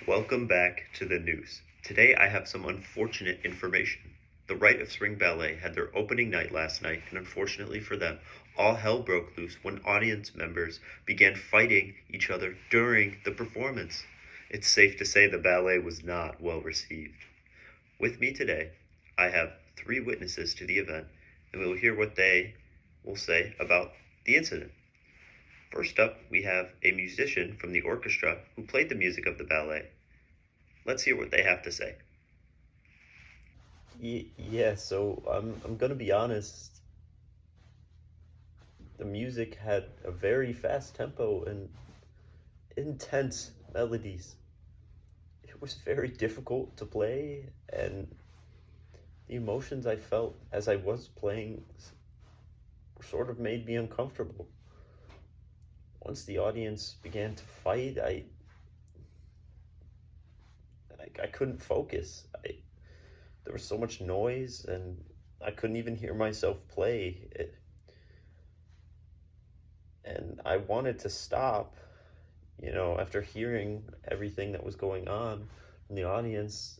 Welcome back to the news. Today I have some unfortunate information. The Rite of Spring Ballet had their opening night last night, and unfortunately for them, all hell broke loose when audience members began fighting each other during the performance. It's safe to say the ballet was not well received. With me today, I have three witnesses to the event, and we will hear what they will say about the incident. First up, we have a musician from the orchestra who played the music of the ballet. Let's hear what they have to say. I'm gonna be honest. The music had a very fast tempo and intense melodies. It was very difficult to play, and the emotions I felt as I was playing sort of made me uncomfortable. Once the audience began to fight, I couldn't focus. There was so much noise, and I couldn't even hear myself play. And I wanted to stop, after hearing everything that was going on in the audience.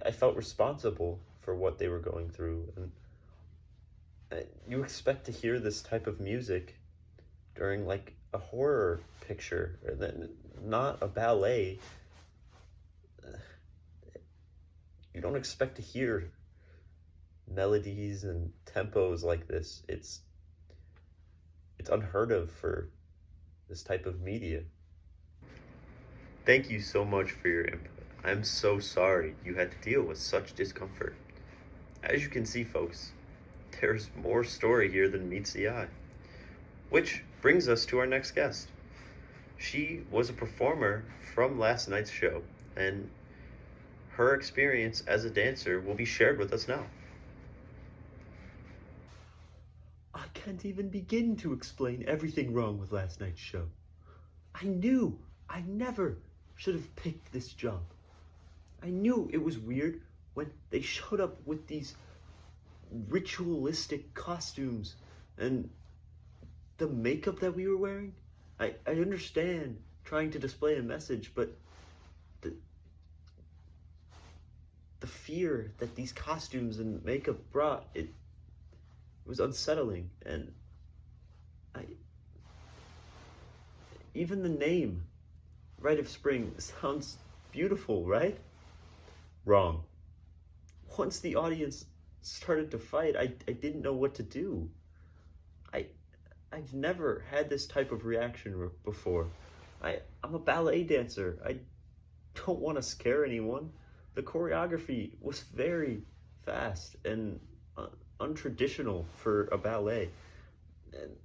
I felt responsible for what they were going through. And you expect to hear this type of music during like a horror picture, or then not a ballet. You don't expect to hear melodies and tempos like this. It's unheard of for this type of media. Thank you so much for your input. I'm so sorry you had to deal with such discomfort. As you can see, folks, there's more story here than meets the eye. Which brings us to our next guest. She was a performer from last night's show, and her experience as a dancer will be shared with us now. I can't even begin to explain everything wrong with last night's show. I knew I never should have picked this job. I knew it was weird when they showed up with these ritualistic costumes and the makeup that we were wearing. I understand trying to display a message, but the fear that these costumes and makeup brought, it was unsettling. And even the name, Rite of Spring, sounds beautiful, right? Wrong. Once the audience started to fight, I didn't know what to do. I've never had this type of reaction before. I'm a ballet dancer. I don't want to scare anyone. The choreography was very fast and untraditional for a ballet. And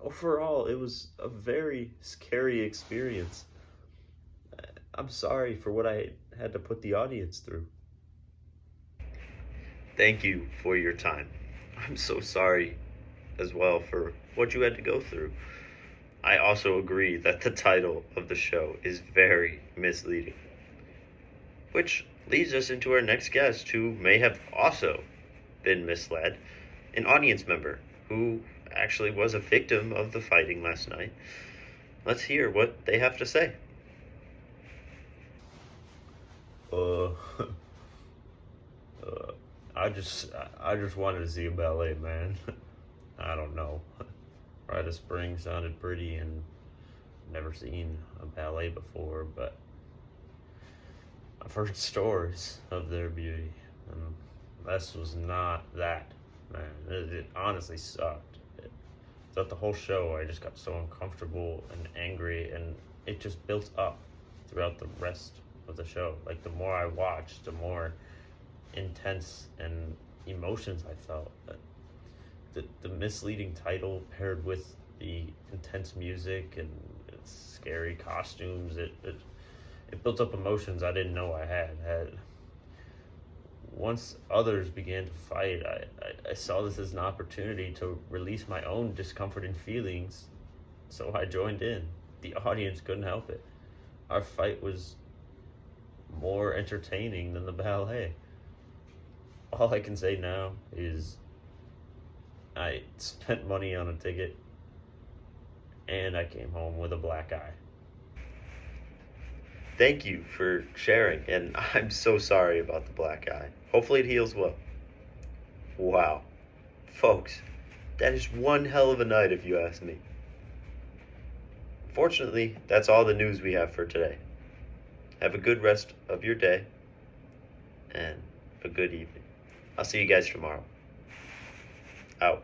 overall, it was a very scary experience. I'm sorry for what I had to put the audience through. Thank you for your time. I'm so sorry as well for what you had to go through. I also agree that the title of the show is very misleading. Which leads us into our next guest, who may have also been misled, an audience member who actually was a victim of the fighting last night. Let's hear what they have to say. I just wanted to see a ballet, man. I don't know. Rite of Spring sounded pretty, and never seen a ballet before, but I've heard stories of their beauty, and this was not that, man. It honestly sucked. Throughout the whole show, I just got so uncomfortable and angry, and it just built up throughout the rest of the show. Like, the more I watched, the more intense and emotions I felt. The misleading title paired with the intense music and scary costumes, it built up emotions I didn't know I had. Once others began to fight, I saw this as an opportunity to release my own discomfort and feelings, so I joined in. The audience couldn't help it. Our fight was more entertaining than the ballet. All I can say now is I spent money on a ticket, and I came home with a black eye. thank you for sharing, and I'm so sorry about the black eye. Hopefully it heals well. Wow. Folks, that is one hell of a night if you ask me. Fortunately, that's all the news we have for today. Have a good rest of your day, and a good evening. I'll see you guys tomorrow. Out.